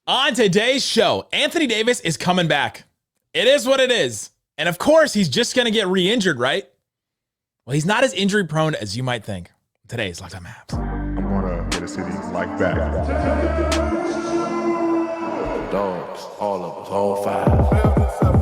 On today's show, Anthony Davis is coming back. It is what it is. And of course, he's just going to get re-injured, right? Well, he's not as injury prone as you might think. Today's Locked On Mavs. I'm going to get a city like that. Dogs, all of us, all five.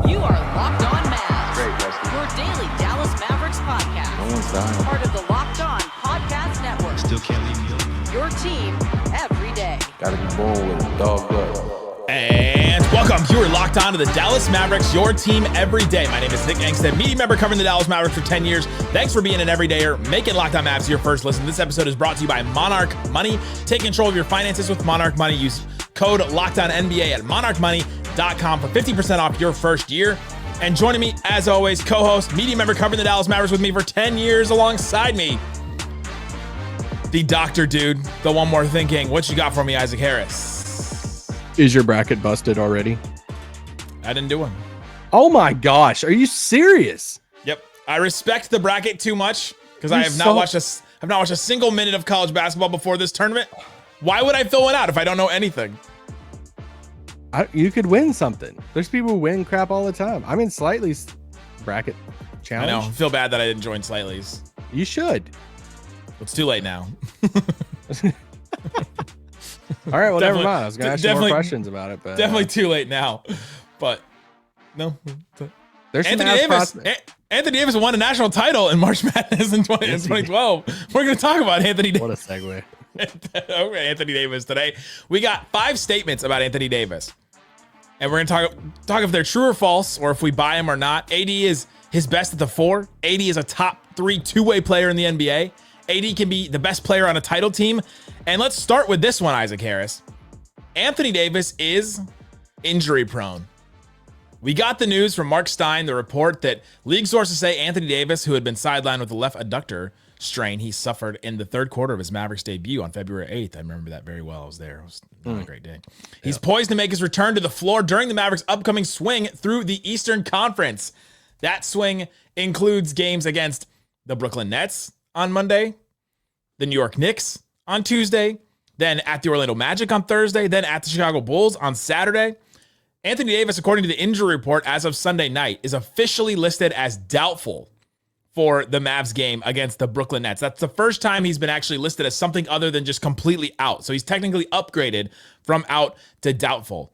You are Locked On Mavs. Great, Wesley. Your daily Dallas Mavericks podcast. No one's dying. Part of the Locked On Podcast Network. Still can't leave me alone. Your team every day. Gotta be born with a dog blood. And welcome. You are locked on to the Dallas Mavericks, your team every day. My name is Nick Angstadt, media member covering the Dallas Mavericks for 10 years. Thanks for being an everydayer, making Locked On Mavs your first listen. This episode is brought to you by Monarch Money. Take control of your finances with Monarch Money. Use code LOCKEDONNBA at monarchmoney.com for 50% off your first year. And joining me, as always, co-host, media member covering the Dallas Mavericks with me for 10 years alongside me, the doctor dude, the one more thinking. What you got for me, Isaac Harris? Is your bracket busted already? I didn't do one. Oh my gosh, are you serious? Yep. I respect the bracket too much because I have not watched a single minute of college basketball before this tournament. Why would I fill one out if I don't know anything? You could win something. There's people who win crap all the time. I'm in Slightly's bracket challenge. I know. I feel bad that I didn't join Slightly's. You should. It's too late now. All right, well, never mind. I was going to ask you more questions about it, but definitely too late now. But no, there's Anthony Davis. Anthony Davis won a national title in March Madness in 2012. We're going to talk about Anthony Davis. What a segue. Okay, Anthony Davis today. We got 5 statements about Anthony Davis, and we're going to talk if they're true or false, or if we buy him or not. AD is his best at the 4. AD is a top 3 two-way player in the NBA. AD can be the best player on a title team. And let's start with this one, Isaac Harris. Anthony Davis is injury prone. We got the news from Mark Stein, the report that league sources say Anthony Davis, who had been sidelined with a left adductor strain he suffered in the third quarter of his Mavericks debut on February 8th. I remember that very well. I was there. It was not a great day. He's poised to make his return to the floor during the Mavericks' upcoming swing through the Eastern Conference. That swing includes games against the Brooklyn Nets on Monday, the New York Knicks on Tuesday, then at the Orlando Magic on Thursday, then at the Chicago Bulls on Saturday. Anthony Davis, according to the injury report as of Sunday night, is officially listed as doubtful for the Mavs game against the Brooklyn Nets. That's the first time he's been actually listed as something other than just completely out. So he's technically upgraded from out to doubtful.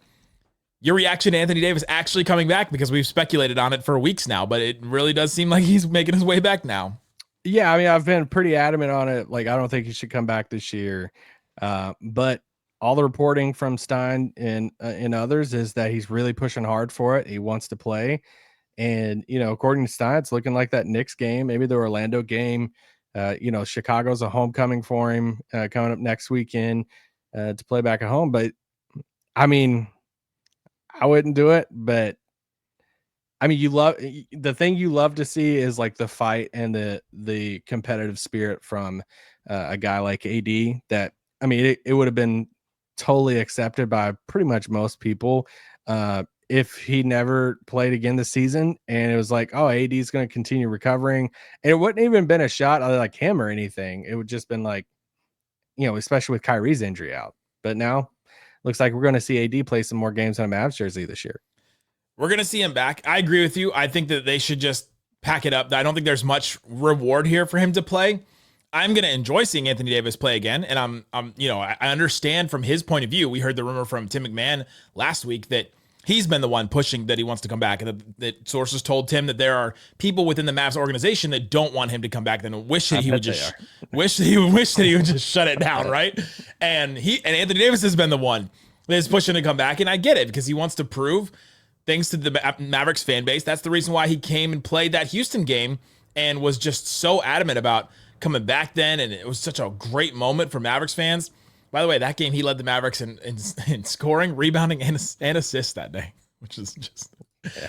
Your reaction to Anthony Davis actually coming back, because we've speculated on it for weeks now, but it really does seem like he's making his way back now. Yeah, I mean, I've been pretty adamant on it. Like, I don't think he should come back this year. But all the reporting from Stein and others is that he's really pushing hard for it. He wants to play. And, according to Stein, it's looking like that Knicks game, maybe the Orlando game. Chicago's a homecoming for him coming up next weekend to play back at home. But, I mean, I wouldn't do it, but I mean, the thing you love to see is like the fight and the competitive spirit from a guy like AD. That, I mean, it would have been totally accepted by pretty much most people if he never played again this season. And it was like, oh, AD is going to continue recovering. And it wouldn't even been a shot at like him or anything. It would just been like, especially with Kyrie's injury out. But now looks like we're going to see AD play some more games on a Mavs jersey this year. We're going to see him back. I agree with you. I think that they should just pack it up. I don't think there's much reward here for him to play. I'm going to enjoy seeing Anthony Davis play again. And I understand from his point of view. We heard the rumor from Tim McMahon last week that he's been the one pushing that he wants to come back. And that sources told Tim that there are people within the Mavs organization that don't want him to come back. Then wish that he would just shut it down. Right. And Anthony Davis has been the one that is pushing to come back. And I get it, because he wants to prove things to the Mavericks fan base. That's the reason why he came and played that Houston game and was just so adamant about coming back then. And it was such a great moment for Mavericks fans. By the way, that game, he led the Mavericks in scoring, rebounding, and assists that day, which is just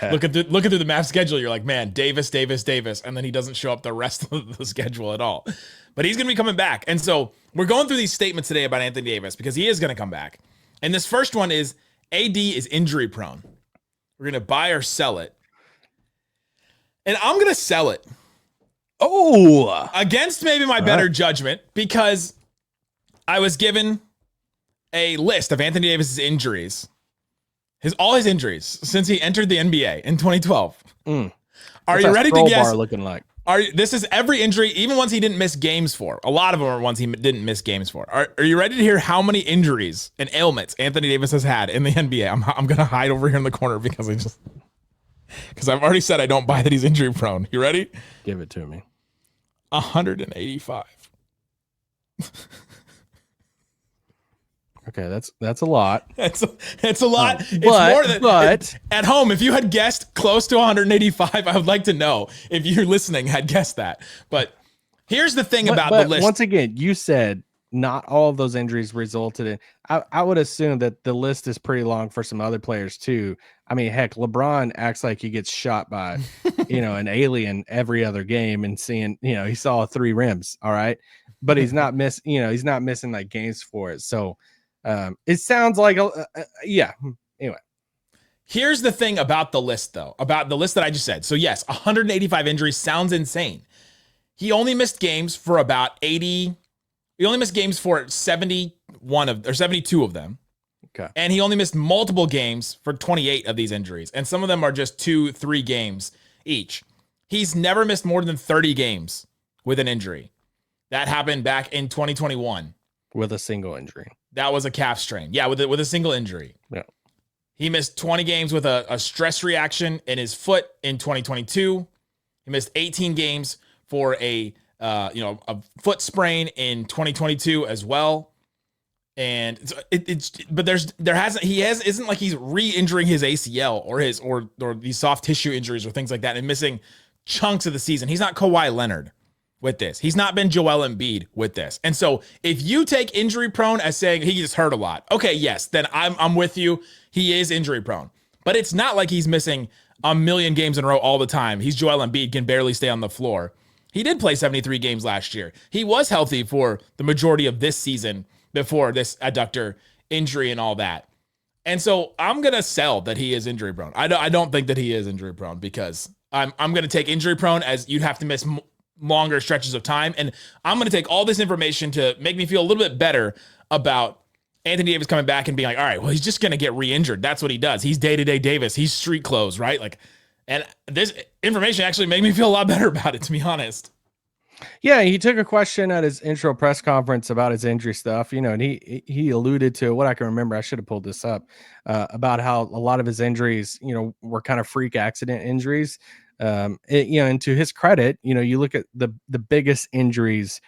looking through the Mavs schedule. You're like, man, Davis. And then he doesn't show up the rest of the schedule at all. But he's going to be coming back. And so we're going through these statements today about Anthony Davis because he is going to come back. And this first one is AD is injury prone. We're going to buy or sell it. And I'm going to sell it. Oh, against maybe my better judgment, because I was given a list of Anthony Davis's injuries, all his injuries since he entered the NBA in 2012. Are you ready to guess? Looking like? This is every injury, even ones he didn't miss games for. A lot of them are ones he didn't miss games for. Are you ready to hear how many injuries and ailments Anthony Davis has had in the NBA? I'm gonna hide over here in the corner because I've already said I don't buy that he's injury prone. You ready? Give it to me. 185. Okay, that's a lot. It's a lot. It's but, more than. But at home, if you had guessed close to 185, I would like to know if you're listening had guessed that. But here's the thing about the list. Once again, you said not all of those injuries resulted in. I would assume that the list is pretty long for some other players too. I mean, heck, LeBron acts like he gets shot by, an alien every other game and seeing, he saw 3 rims. All right. But he's not he's not missing like games for it. So it sounds like, yeah. Anyway. Here's the thing about the list though, about the list that I just said. So yes, 185 injuries sounds insane. He only missed games for about 80. He only missed games for 72 of them. Okay. And he only missed multiple games for 28 of these injuries. And some of them are just 2-3 games each. He's never missed more than 30 games with an injury. That happened back in 2021. With a single injury. That was a calf strain. Yeah, with a single injury. Yeah. He missed 20 games with a stress reaction in his foot in 2022. He missed 18 games for a foot sprain in 2022 as well. And isn't like he's re-injuring his ACL or these soft tissue injuries or things like that and missing chunks of the season. He's not Kawhi Leonard with this. He's not been Joel Embiid with this. And so if you take injury prone as saying he just hurt a lot, okay, yes, then I'm with you. He is injury prone, but it's not like he's missing a million games in a row all the time. He's Joel Embiid, can barely stay on the floor. He did play 73 games last year. He was healthy for the majority of this season before this adductor injury and all that. And so I'm going to sell that he is injury prone. I don't think that he is injury prone because I'm going to take injury prone as you'd have to miss longer stretches of time. And I'm going to take all this information to make me feel a little bit better about Anthony Davis coming back and being like, all right, well, he's just going to get re-injured. That's what he does. He's day-to-day Davis. He's street clothes, right? And this information actually made me feel a lot better about it, to be honest. Yeah, he took a question at his intro press conference about his injury stuff, and he alluded to what I can remember. I should have pulled this up about how a lot of his injuries, were kind of freak accident injuries. And to his credit, you look at the biggest injuries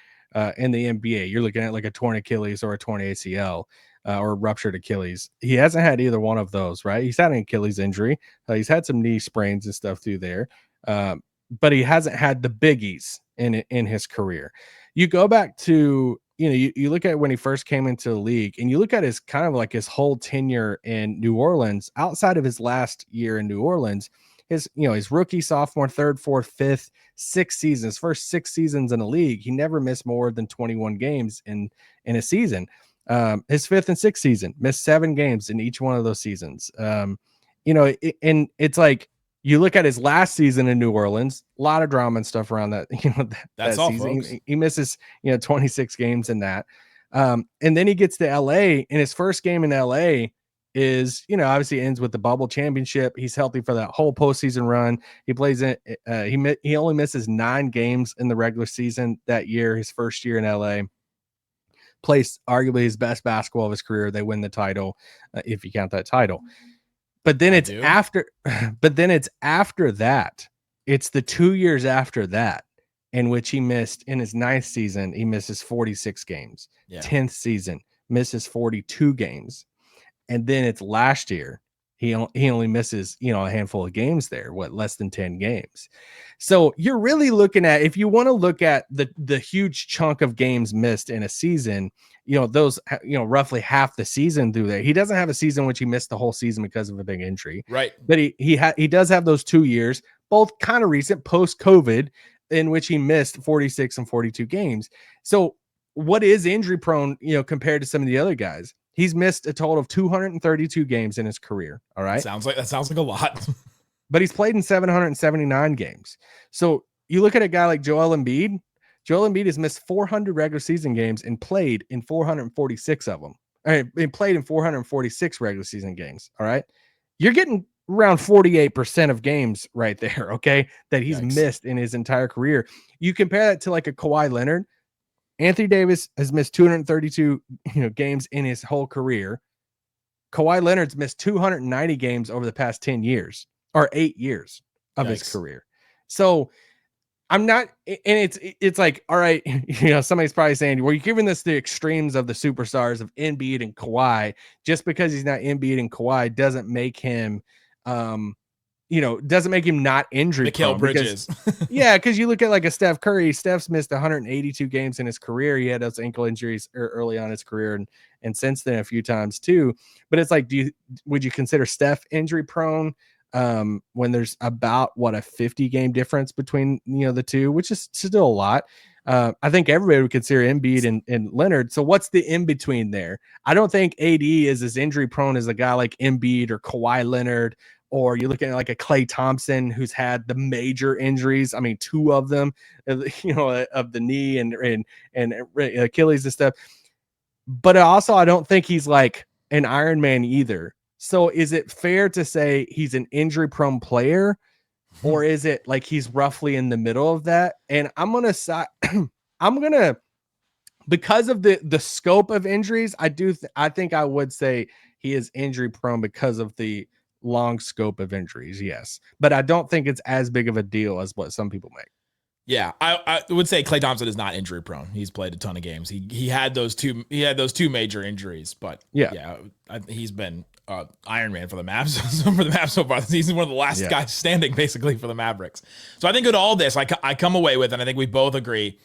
in the NBA. You're looking at like a torn Achilles or a torn ACL or a ruptured Achilles. He hasn't had either one of those, right? He's had an Achilles injury. He's had some knee sprains and stuff through there. But he hasn't had the biggies in his career. You go back to, you look at when he first came into the league and you look at his kind of like his whole tenure in New Orleans, outside of his last year in New Orleans, his rookie, sophomore, third, fourth, fifth, sixth seasons, first 6 seasons in the league, he never missed more than 21 games in a season. His 5th and 6th season, missed 7 games in each one of those seasons. And it's like, you look at his last season in New Orleans, a lot of drama and stuff around that, that's that all, season. folks. He misses, 26 games in that. And then he gets to LA, and his first game in LA is, obviously ends with the bubble championship. He's healthy for that whole postseason run. He plays in, he only misses 9 games in the regular season that year, his first year in LA. Plays arguably his best basketball of his career. They win the title, if you count that title. But then it's after that. It's the 2 years after that in which he missed in his 9th season. He misses 46 games. Yeah. 10th season misses 42 games. And then it's last year. He only misses, a handful of games there, less than 10 games. So you're really looking at, if you want to look at the huge chunk of games missed in a season, those, roughly half the season through there. He doesn't have a season in which he missed the whole season because of a big injury. Right. But he does have those 2 years, both kind of recent, post-COVID, in which he missed 46 and 42 games. So what is injury prone, compared to some of the other guys? He's missed a total of 232 games in his career. All right. That sounds like a lot. But he's played in 779 games. So you look at a guy like Joel Embiid. Joel Embiid has missed 400 regular season games and played in 446 of them. He played in 446 regular season games. All right. You're getting around 48% of games right there. Okay. That he's missed in his entire career. You compare that to like a Kawhi Leonard. Anthony Davis has missed 232 games in his whole career. Kawhi Leonard's missed 290 games over the past 10 years or 8 years of his career. So I'm not, and it's like, all right, somebody's probably saying, well, you're giving this the extremes of the superstars of Embiid and Kawhi. Just because he's not Embiid and Kawhi doesn't make him, doesn't make him not injury prone. Bridges. Because you look at like a Steph Curry. Steph's missed 182 games in his career. He had those ankle injuries early on in his career, and since then a few times too. But it's like, would you consider Steph injury prone when there's about a 50 game difference between the two, which is still a lot? I think everybody would consider Embiid and Leonard. So what's the in between there? I don't think AD is as injury prone as a guy like Embiid or Kawhi Leonard. Or you're looking at like a Klay Thompson who's had the major injuries. I mean, 2 of them, of the knee and Achilles and stuff. But also, I don't think he's like an Iron Man either. So is it fair to say he's an injury prone player, or is it like he's roughly in the middle of that? And I'm gonna because of the scope of injuries, I think I would say he is injury prone because of the long scope of injuries, yes, but I don't think it's as big of a deal as what some people make. Yeah, I would say Klay Thompson is not injury prone. He's played a ton of games. He had those two major injuries, but he's been Iron Man for the Mavs so far. He's one of the last guys standing basically for the Mavericks. So I think with all this, I come away with, and I think we both agree,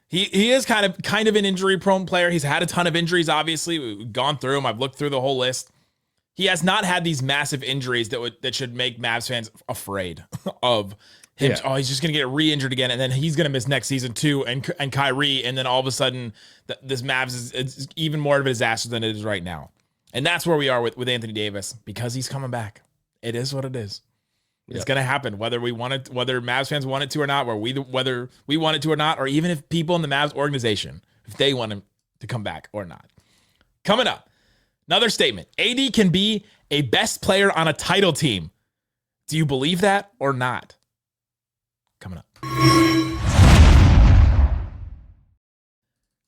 he is kind of an injury prone player. He's had a ton of injuries. Obviously, we've gone through them. I've looked through the whole list. He has not had these massive injuries that should make Mavs fans afraid of him. Yeah. Oh, he's just going to get re-injured again, and then he's going to miss next season too, and Kyrie, and then all of a sudden, this Mavs is even more of a disaster than it is right now. And that's where we are with Anthony Davis, because he's coming back. It is what it is. It's going to happen, whether Mavs fans want it to or not, whether we want it to or not, or even if people in the Mavs organization, if they want him to come back or not. Coming up. Another statement. AD can be a best player on a title team. Do you believe that or not? Coming up.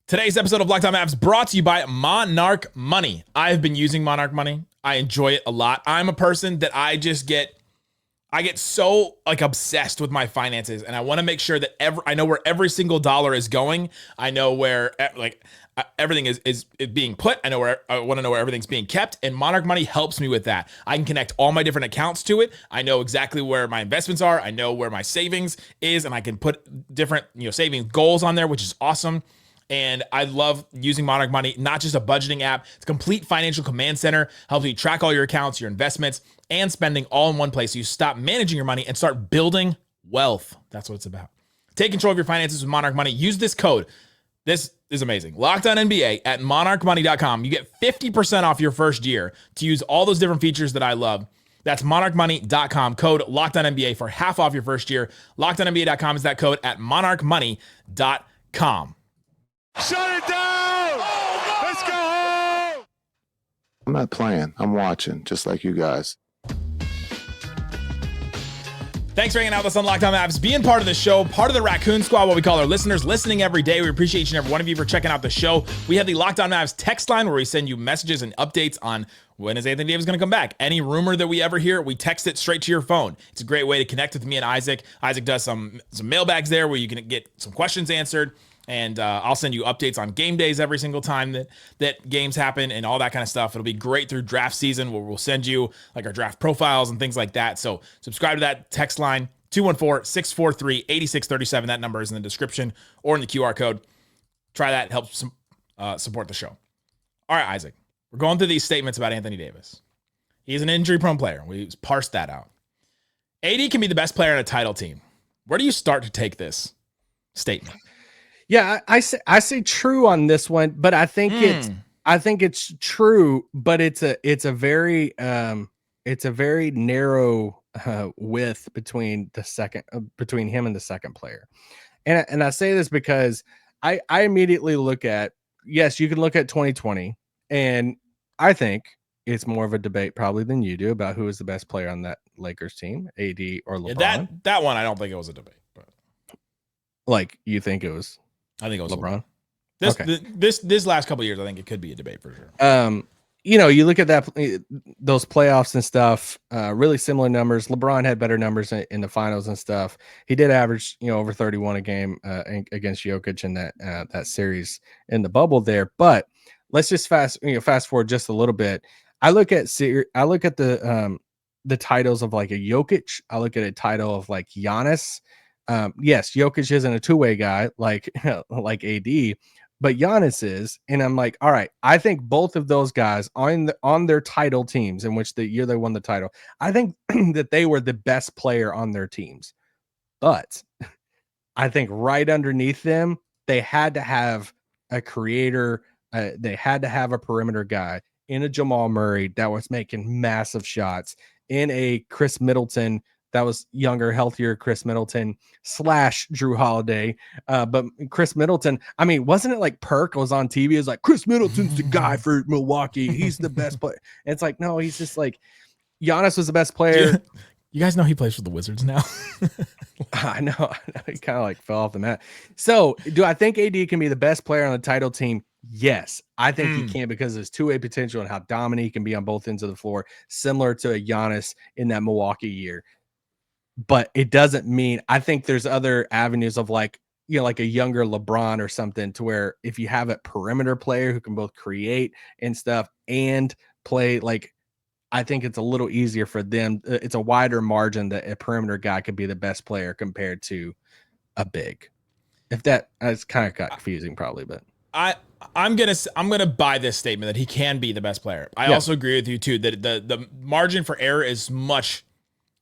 Today's episode of Locked On Mavs brought to you by Monarch Money. I've been using Monarch Money. I enjoy it a lot. I'm a person that I get so obsessed with my finances, and I want to make sure that I know where every single dollar is going. I know where everything is being put. I want to know where everything's being kept, and Monarch Money helps me with that. I can connect all my different accounts to it. I know exactly where my investments are. I know where my savings is, and I can put different savings goals on there, which is awesome. And I love using Monarch Money, not just a budgeting app. It's a complete financial command center, helps you track all your accounts, your investments, and spending all in one place. So you stop managing your money and start building wealth. That's what it's about. Take control of your finances with Monarch Money. Use this code. This is amazing. Locked On NBA at monarchmoney.com. You get 50% off your first year to use all those different features that I love. That's monarchmoney.com. Code Locked On NBA for half off your first year. LockedOnNBA.com is that code at monarchmoney.com. Shut it down! Let's go home! I'm not playing. I'm watching, just like you guys. Thanks for hanging out with us on Locked On Mavs, being part of the show, part of the Raccoon Squad, what we call our listeners, listening every day. We appreciate each and every one of you for checking out the show. We have the Locked On Mavs text line where we send you messages and updates on when is Anthony Davis going to come back. Any rumor that we ever hear, we text it straight to your phone. It's a great way to connect with me and Isaac. Isaac does some mailbags there where you can get some questions answered. And I'll send you updates on game days every single time that games happen and all that kind of stuff. It'll be great through draft season where we'll send you our draft profiles and things like that. So subscribe to that text line, 214-643-8637. That number is in the description or in the QR code. Try that. It helps support the show. All right, Isaac. We're going through these statements about Anthony Davis. He's an injury-prone player. We parsed that out. AD can be the best player on a title team. Where do you start to take this statement? Yeah, I say true on this one, but I think it's true, but it's a very narrow width between between him and the second player. And I say this because I immediately look at, yes, you can look at 2020 And I think it's more of a debate probably than you do about who is the best player on that Lakers team, AD or LeBron. Yeah, that one, I don't think it was a debate. But like you think it was I think it was LeBron? This last couple of years, I think it could be a debate for sure. You look at those playoffs and stuff, really similar numbers. LeBron had better numbers in the finals and stuff. He did average, over 31 a game against Jokic in that series in the bubble there. But let's just fast forward just a little bit. I look at the titles of like a Jokic. I look at a title of like Giannis. Yes, Jokic isn't a two-way guy like like AD. But Giannis is, and I'm like, all right, I think both of those guys on their title teams in which the year they won the title, I think that they were the best player on their teams. But I think right underneath them, they had to have a creator. They had to have a perimeter guy in a Jamal Murray that was making massive shots, in a Chris Middleton that was younger, healthier Chris Middleton / Drew Holiday. But Chris Middleton, I mean, wasn't it like Perk was on TV? It was like, Chris Middleton's the guy for Milwaukee. He's the best player. And it's like, no, he's just like, Giannis was the best player. You guys know he plays for the Wizards now. I know. He kind of like fell off the mat. So do I think AD can be the best player on the title team? Yes, I think he can, because of his two-way potential and how dominant he can be on both ends of the floor, similar to a Giannis in that Milwaukee year. But it doesn't mean, I think there's other avenues of like a younger LeBron or something, to where if you have a perimeter player who can both create and stuff and play, like, I think it's a little easier for them. It's a wider margin that a perimeter guy could be the best player compared to a big. If that's kind of got confusing probably, but I'm gonna buy this statement that he can be the best player. I also agree with you too that the margin for error is much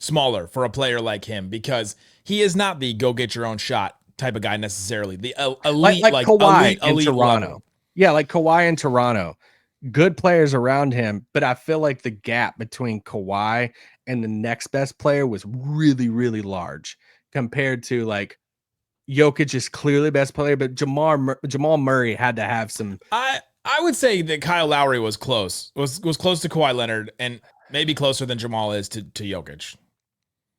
smaller for a player like him, because he is not the go get your own shot type of guy necessarily. The elite, like Kawhi elite in Toronto. level. Yeah, like Kawhi in Toronto. Good players around him, but I feel like the gap between Kawhi and the next best player was really, really large compared to like Jokic is clearly best player, but Jamal Murray had to have some. I would say that Kyle Lowry was close to Kawhi Leonard, and maybe closer than Jamal is to Jokic.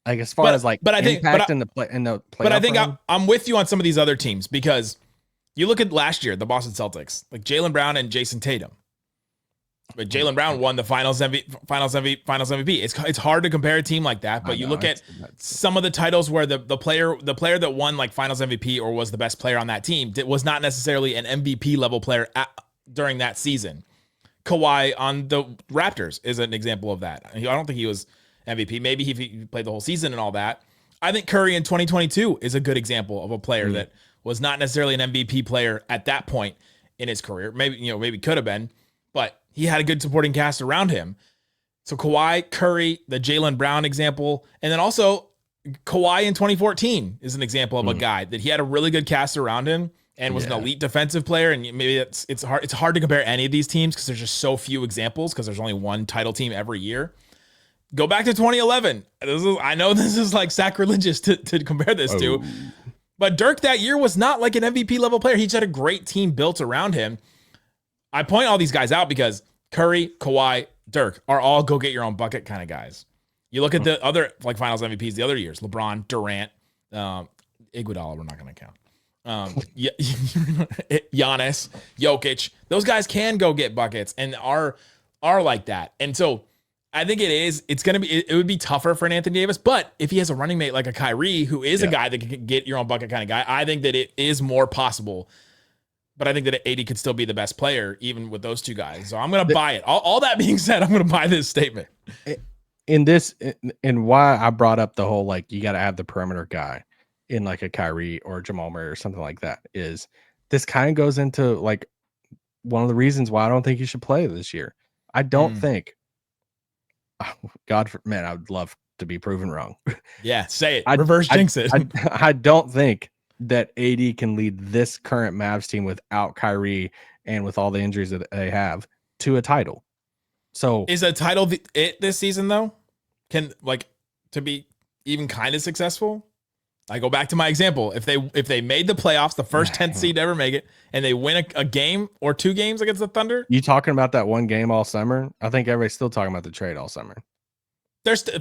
Like as far as like impact in the playoff. But I think I'm with you on some of these other teams, because you look at last year, the Boston Celtics, like Jaylen Brown and Jason Tatum. But Jaylen Brown won the Finals MVP. It's hard to compare a team like that. But you look at some of the titles where the player that won like Finals MVP or was the best player on that team was not necessarily an MVP level player during that season. Kawhi on the Raptors is an example of that. I don't think he was MVP. Maybe he played the whole season and all that. I think Curry in 2022 is a good example of a player that was not necessarily an MVP player at that point in his career. Maybe could have been, but he had a good supporting cast around him. So Kawhi, Curry, the Jaylen Brown example, and then also Kawhi in 2014 is an example of a guy that he had a really good cast around him and was an elite defensive player. And maybe it's hard to compare any of these teams because there's just so few examples, because there's only one title team every year. Go back to 2011. I know this is like sacrilegious to compare this to, but Dirk that year was not like an MVP level player. He just had a great team built around him. I point all these guys out because Curry, Kawhi, Dirk are all go get your own bucket kind of guys. You look at the other like Finals MVPs the other years: LeBron, Durant, Iguodala. We're not going to count. Giannis, Jokic. Those guys can go get buckets and are like that. And so I think it would be tougher for an Anthony Davis. But if he has a running mate like a Kyrie, who is a guy that can get your own bucket kind of guy, I think that it is more possible. But I think that AD could still be the best player, even with those two guys. So I'm going to buy it. All that being said, I'm going to buy this statement. And why I brought up the whole, like, you got to have the perimeter guy in like a Kyrie or Jamal Murray or something like that, is this kind of goes into like one of the reasons why I don't think you should play this year. I don't think, I would love to be proven wrong. Yeah, say it. Reverse jinx it. I don't think that AD can lead this current Mavs team without Kyrie and with all the injuries that they have to a title. So is a title it this season though? Can, like, to be even kind of successful? I go back to my example. If they made the playoffs, the first 10th seed to ever make it, and they win a game or 2 games against the Thunder. You talking about that one game all summer? I think everybody's still talking about the trade all summer.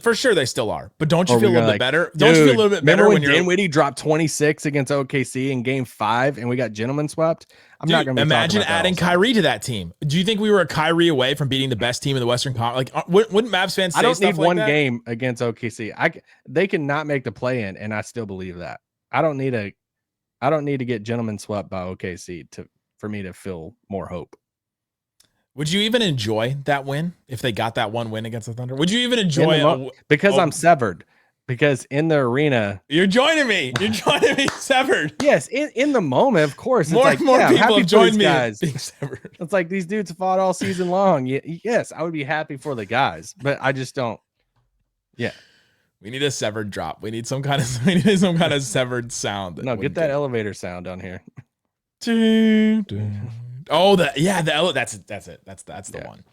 For sure they still are. But don't you feel a little bit better? Don't you feel a little bit better when you're Dinwiddie dropped 26 against OKC in game 5 and we got gentlemen swept? I'm not going to imagine adding Kyrie to that team. Do you think we were a Kyrie away from beating the best team in the Western Conference? Like, wouldn't Mavs fans say I don't stuff need like one that? game against OKC. They cannot make the play in, and I still believe that. I don't need to get gentlemen swept by OKC for me to feel more hope. Would you even enjoy that win if they got that one win against the Thunder? Would you even enjoy because I'm severed? Because in the arena, you're joining me. You're joining me severed. Yes, in the moment, of course. More it's like, people have joined me. Guys. Being severed. It's like these dudes fought all season long. Yes, I would be happy for the guys, but I just don't. Yeah. We need a severed drop. We need some kind of severed sound. No, get that elevator sound down here. Oh, that's it. That's the one.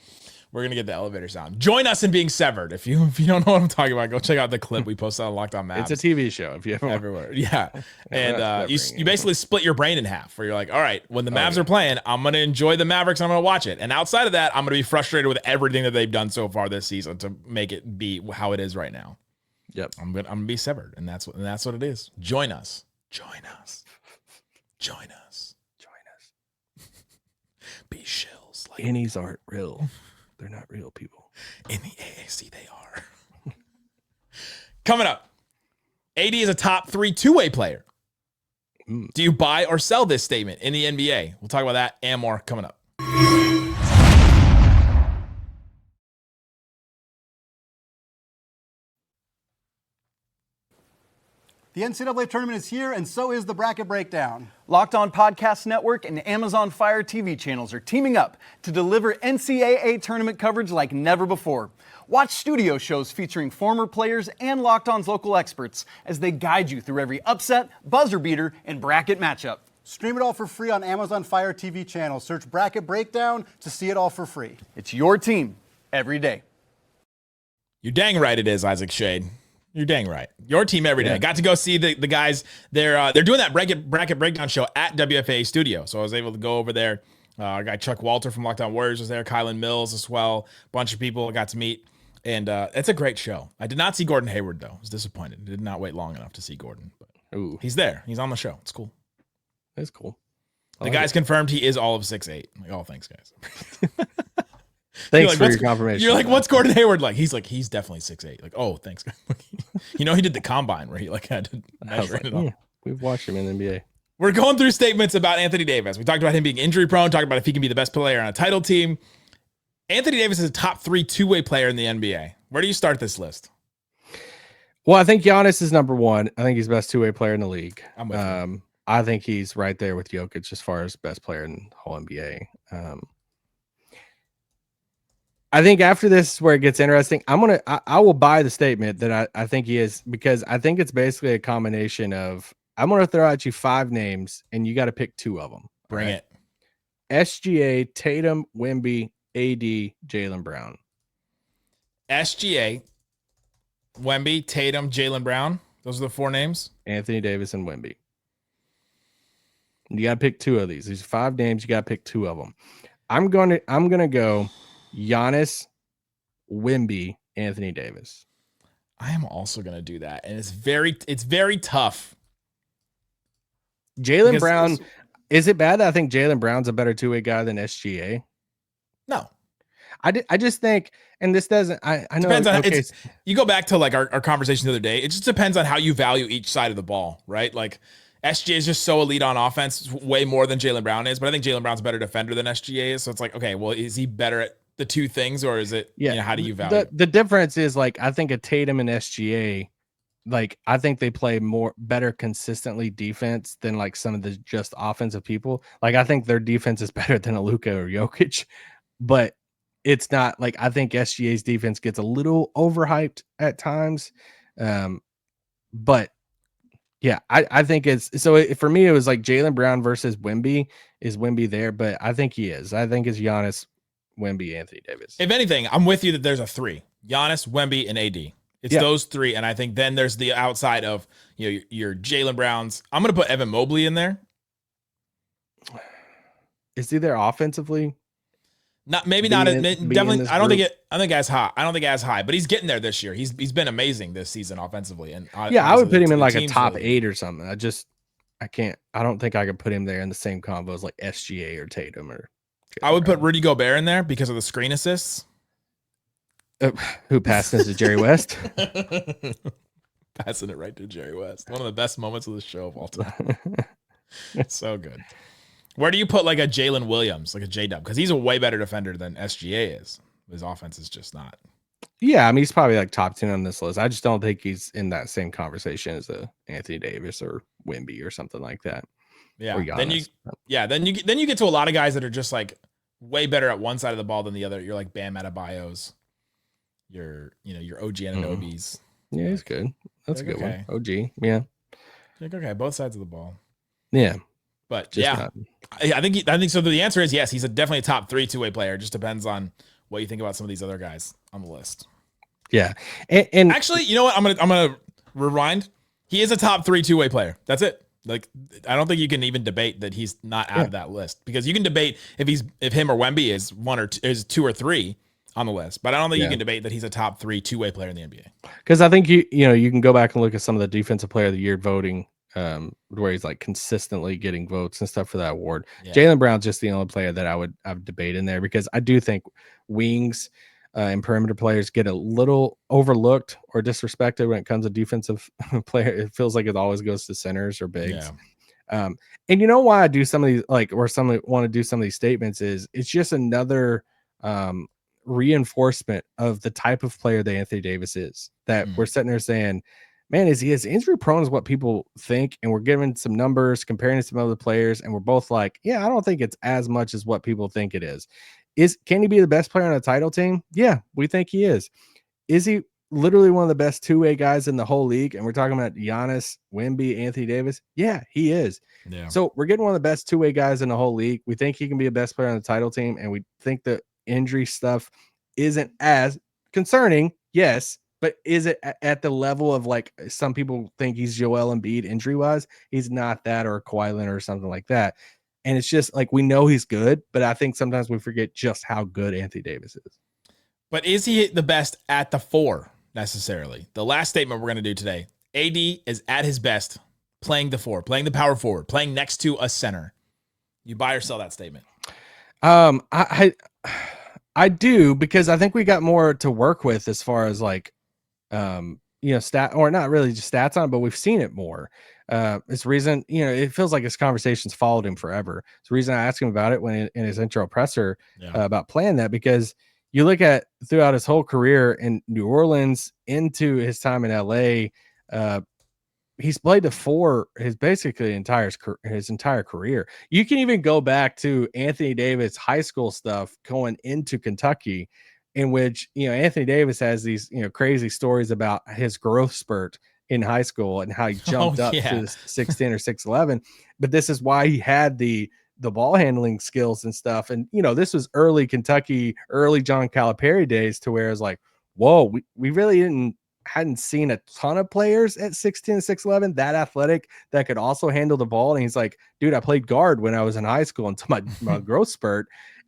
We're gonna get the elevator sound. Join us in being severed. If you don't know what I'm talking about, go check out the clip we posted on Locked On Mavs. It's a TV show. If you ever everywhere, yeah. And you basically split your brain in half. Where you're like, all right, when the Mavs are playing, I'm gonna enjoy the Mavericks. I'm gonna watch it. And outside of that, I'm gonna be frustrated with everything that they've done so far this season to make it be how it is right now. Yep. I'm gonna be severed, and that's what it is. Join us. Be shills. Like Innies aren't real. They're not real people. In the AAC, they are. Coming up, AD is a top 3 two-way player. Do you buy or sell this statement in the NBA? We'll talk about that and more coming up. The NCAA tournament is here, and so is the Bracket Breakdown. Locked On Podcast Network and Amazon Fire TV channels are teaming up to deliver NCAA tournament coverage like never before. Watch studio shows featuring former players and Locked On's local experts as they guide you through every upset, buzzer beater, and bracket matchup. Stream it all for free on Amazon Fire TV channel. Search Bracket Breakdown to see it all for free. It's your team every day. You're dang right it is, Isaac Shade. You're dang right. Your team every day. Yeah. Got to go see the guys. They're doing that bracket breakdown show at WFA Studio. So I was able to go over there. Our guy Chuck Walter from Lockdown Warriors was there. Kylan Mills as well. A bunch of people I got to meet. And it's a great show. I did not see Gordon Hayward, though. I was disappointed. Did not wait long enough to see Gordon. But he's there. He's on the show. It's cool. That's cool. The guy's confirmed he is all of 6'8". I'm like, oh, thanks, guys. Thanks for your confirmation. You're like, what's Gordon Hayward like? He's like, he's definitely 6'8". Like, oh, thanks, guys. He did the combine where he had to measure it all. We've watched him in the NBA. We're going through statements about Anthony Davis. We talked about him being injury prone, talked about if he can be the best player on a title team. Anthony Davis is a top 3 two-way player in the NBA. Where do you start this list? Well, I think Giannis is number 1. I think he's the best two-way player in the league. I'm with you. I think he's right there with Jokic as far as best player in the whole NBA. I think after this is where it gets interesting. I will buy the statement that I think he is, because I think it's basically a combination of, I'm going to throw at you 5 names and you got to pick 2 of them. Bring it. SGA, Tatum, Wemby, AD, Jaylen Brown. SGA, Wemby, Tatum, Jaylen Brown. Those are the 4 names. Anthony Davis and Wemby. You got to pick 2 of these. These 5 names. You got to pick 2 of them. I'm going to go Giannis, Wemby, Anthony Davis. I am also going to do that. And it's very tough. Jaylen Brown, is it bad that I think Jaylen Brown's a better two-way guy than SGA? No. I just think, and this doesn't, I know. Depends on, you go back to like our conversation the other day. It just depends on how you value each side of the ball, right? Like SGA is just so elite on offense, way more than Jaylen Brown is. But I think Jaylen Brown's a better defender than SGA is. So it's like, okay, well, is he better at the 2 things, or is it, how do you value it? The difference is, like, I think a Tatum and SGA, like, I think they play better consistently defense than like some of the just offensive people. Like, I think their defense is better than a Luka or Jokic, but it's not like, I think SGA's defense gets a little overhyped at times. But yeah, I think for me, it was like Jaylen Brown versus Wemby. Is Wemby there? But I think he is. I think it's Giannis, Wemby, Anthony Davis. If anything, I'm with you that there's a 3. Giannis, Wemby, and AD It's those three, and I think then there's the outside of your Jaylen Browns. I'm going to put Evan Mobley in there. Is he there offensively? Definitely. I don't think as high. I don't think as high, but he's getting there this year. He's been amazing this season offensively, and I would put him in like a top 8 or something. I can't. I don't think I could put him there in the same combo as like SGA or Tatum or. I would put Rudy Gobert in there because of the screen assists. Who passed this to Jerry West? Passing it right to Jerry West. One of the best moments of the show of all time. So good. Where do you put like a Jalen Williams, like a J-Dub? Because he's a way better defender than SGA is. His offense is just not. Yeah, I mean, he's probably like top 10 on this list. I just don't think he's in that same conversation as a Anthony Davis or Wemby or something like that. Yeah. Then you get to a lot of guys that are just like way better at one side of the ball than the other. You're like Bam Adebayo's. Your OG Ananobi's. Yeah, he's good. That's a good one. OG. Yeah. Okay, both sides of the ball. Yeah. But I think so. The answer is yes. He's definitely a top 3 two-way player. It just depends on what you think about some of these other guys on the list. Yeah, and actually, you know what? I'm gonna rewind. He is a top 3 two-way player. That's it. Like, I don't think you can even debate that he's not out of that list, because you can debate if him or Wemby is 2 or 3 on the list, but I don't think you can debate that he's a top 3 two-way player in the NBA. Because I think you can go back and look at some of the defensive player of the year voting. Where he's like consistently getting votes and stuff for that award. Yeah. Jaylen Brown's just the only player that I would debate in there, because I do think wings and perimeter players get a little overlooked or disrespected when it comes to defensive player. It feels like it always goes to centers or bigs. Yeah. And you know why I do some of these, like, or some want to do some of these statements, is it's just another reinforcement of the type of player that Anthony Davis is, that we're sitting there saying, man, is he as injury prone as what people think? And we're giving some numbers, comparing to some other players, and we're both like, yeah, I don't think it's as much as what people think it is. Can he be the best player on a title team? Yeah, we think he is. Is he literally one of the best two-way guys in the whole league? And we're talking about Giannis, Wemby, Anthony Davis. Yeah, he is. Yeah. So we're getting one of the best two-way guys in the whole league. We think he can be a best player on the title team, and we think the injury stuff isn't as concerning. Yes. But is it at the level of, like, some people think he's Joel Embiid injury-wise? He's not that, or Kawhi Leonard or something like that. And it's just like, we know he's good, but I think sometimes we forget just how good Anthony Davis is. But is he the best at the 4 necessarily? The last statement we're going to do today, AD is at his best playing the 4, playing the power forward, playing next to a center. You buy or sell that statement? I do, because I think we got more to work with as far as, like, stat, or not really just stats on it, but we've seen it more. It's the reason, it feels like his conversations followed him forever. It's the reason I asked him about it when in his intro presser about playing that, because you look at throughout his whole career in New Orleans into his time in LA, he's played the 4 his entire career. You can even go back to Anthony Davis high school stuff going into Kentucky, in which, Anthony Davis has these, crazy stories about his growth spurt in high school and how he jumped up to 6'10" or 6'11. But this is why he had the ball handling skills and stuff. And, this was early Kentucky, early John Calipari days, to where it's like, whoa, we really hadn't seen a ton of players at 6'10", 6'11", that athletic, that could also handle the ball. And he's like, dude, I played guard when I was in high school until my growth spurt.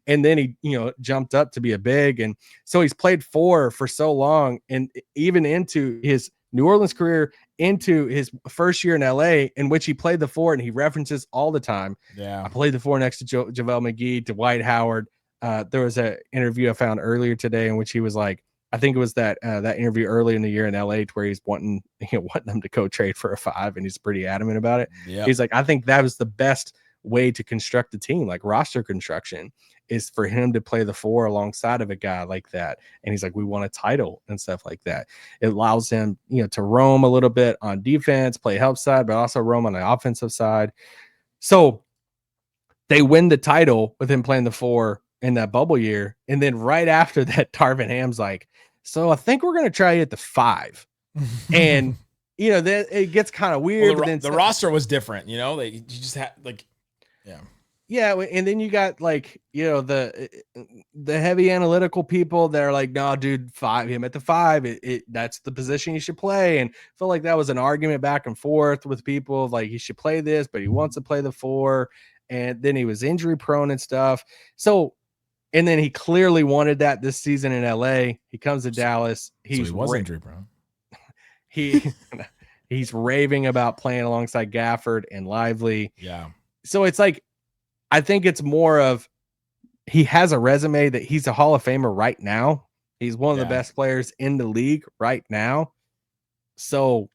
And then he, jumped up to be a big. And so he's played 4 for so long, and even into his New Orleans career, into his first year in LA, in which he played the 4, and he references all the time. Yeah. I played the 4 next to JaVale McGee, to Dwight Howard. There was an interview I found earlier today in which he was like, I think it was that interview early in the year in LA, to where he's wanting them to go trade for a 5, and he's pretty adamant about it. Yep. He's like, I think that was the best way to construct a team, like roster construction, is for him to play the 4 alongside of a guy like that. And he's like, we want a title and stuff like that. It allows him, to roam a little bit on defense, play help side, but also roam on the offensive side. So they win the title with him playing the 4 in that bubble year. And then right after that, Darvin Ham's like, so I think we're going to try at the 5. And, then it gets kind of weird. Well, the roster was different, you just had, like, yeah. Yeah, and then you got like, the heavy analytical people that are like, no, dude, him at the 5. That's the position you should play. And I feel like that was an argument back and forth with people like he should play this, but he wants to play the 4. And then he was injury prone and stuff. So, and then he clearly wanted that this season in LA. He comes to Dallas. He was injury prone. He's raving about playing alongside Gafford and Lively. Yeah. So it's like, I think it's more of he has a resume that he's a Hall of Famer right now. He's one of the best players in the league right now. So,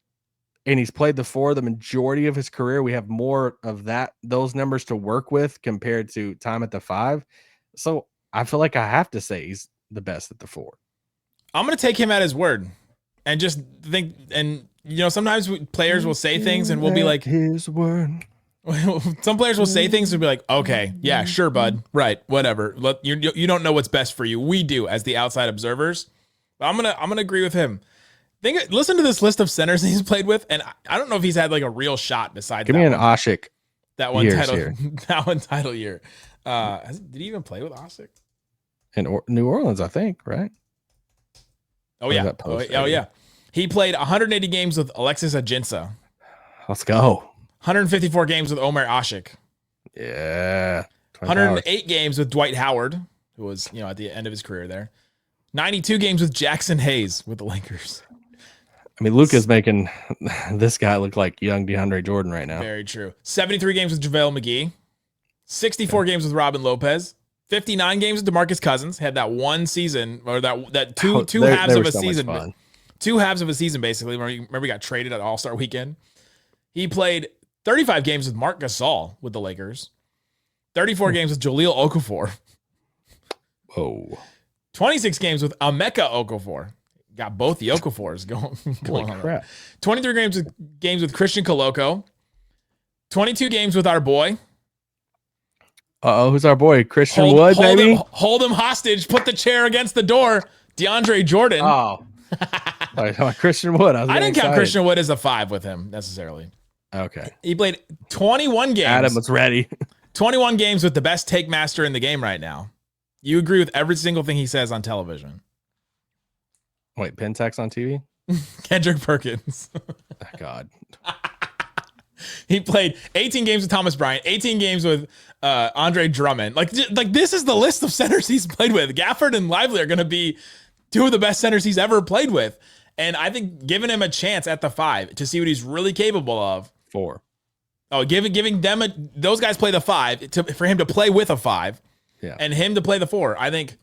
and he's played the 4 the majority of his career. We have more of those numbers to work with compared to time at the 5. So I feel like I have to say he's the best at the 4. I'm going to take him at his word and just think, and sometimes players will say things and we'll be like, his word. Some players will say things and be like, okay, yeah, sure, bud. Right. Whatever. You don't know what's best for you. We do as the outside observers. But I'm going to agree with him. Listen to this list of centers he's played with. And I don't know if he's had like a real shot besides Give me an Asik. That one title year. Did he even play with Asik? In New Orleans, I think, right? Oh, yeah. Oh, yeah. He played 180 games with Alexis Ajinça. Let's go. 154 games with Omer Asik. Yeah. 108 games with Dwight Howard, who was, at the end of his career there. 92 games with Jackson Hayes with the Lakers. I mean, Luka's making this guy look like young DeAndre Jordan right now. Very true. 73 games with JaVale McGee. 64 games with Robin Lopez. 59 games with DeMarcus Cousins. Had that one season, or that two halves of a season. 2 halves of a season, basically. Remember he got traded at All-Star Weekend? He played 35 games with Marc Gasol with the Lakers. 34 games with Jahlil Okafor. Whoa. 26 games with Emeka Okafor. Got both the Okafors going Holy crap. 23 games with Christian Coloco. 22 games with our boy. Who's our boy? Christian Wood, baby? Hold him hostage. Put the chair against the door. DeAndre Jordan. Oh. Christian Wood. I didn't count Christian Wood as a 5 with him, necessarily. Okay. He played 21 games. Adam was ready. 21 games with the best take master in the game right now. You agree with every single thing he says on television. Wait, Pentax on TV? Kendrick Perkins. God. He played 18 games with Thomas Bryant, 18 games with Andre Drummond. Like this is the list of centers he's played with. Gafford and Lively are going to be 2 of the best centers he's ever played with. And I think giving him a chance at the 5 to see what he's really capable of. 4. Oh, giving them those guys play the 5 for him to play with a 5, and him to play the 4. I think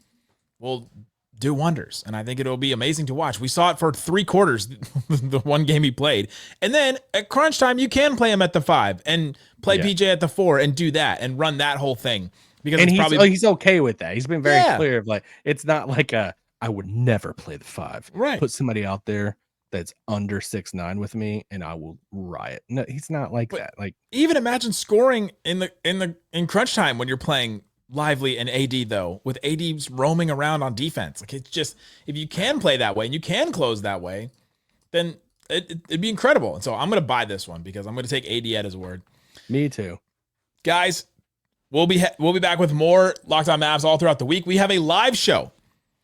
will do wonders, and I think it'll be amazing to watch. We saw it for 3 quarters, the one game he played, and then at crunch time you can play him at the 5 and play PJ at the 4 and do that and run that whole thing because he's okay with that. He's been very clear of like it's not like I would never play the 5. Right. Put somebody out there that's under 6'9" with me and I will riot. No, he's not like that. Like even imagine scoring in crunch time when you're playing Lively and AD though, with AD's roaming around on defense. Like it's just, if you can play that way and you can close that way, then it'd be incredible. And so I'm going to buy this one because I'm going to take AD at his word. Me too. Guys, we'll be back with more Locked On Mavs all throughout the week. We have a live show.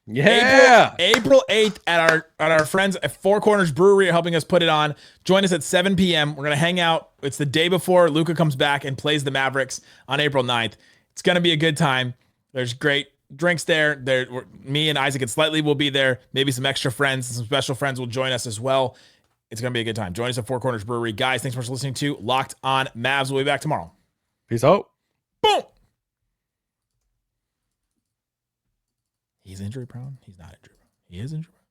Yeah. April 8th at our friends at Four Corners Brewery are helping us put it on. Join us at 7 p.m. We're going to hang out. It's the day before Luka comes back and plays the Mavericks on April 9th. It's going to be a good time. There's great drinks there. Me and Isaac and Slightly will be there. Maybe some extra friends, some special friends will join us as well. It's going to be a good time. Join us at Four Corners Brewery. Guys, thanks so much for listening to Locked On Mavs. We'll be back tomorrow. Peace out. Boom. He's injury prone. He's not injury prone. He is injury prone.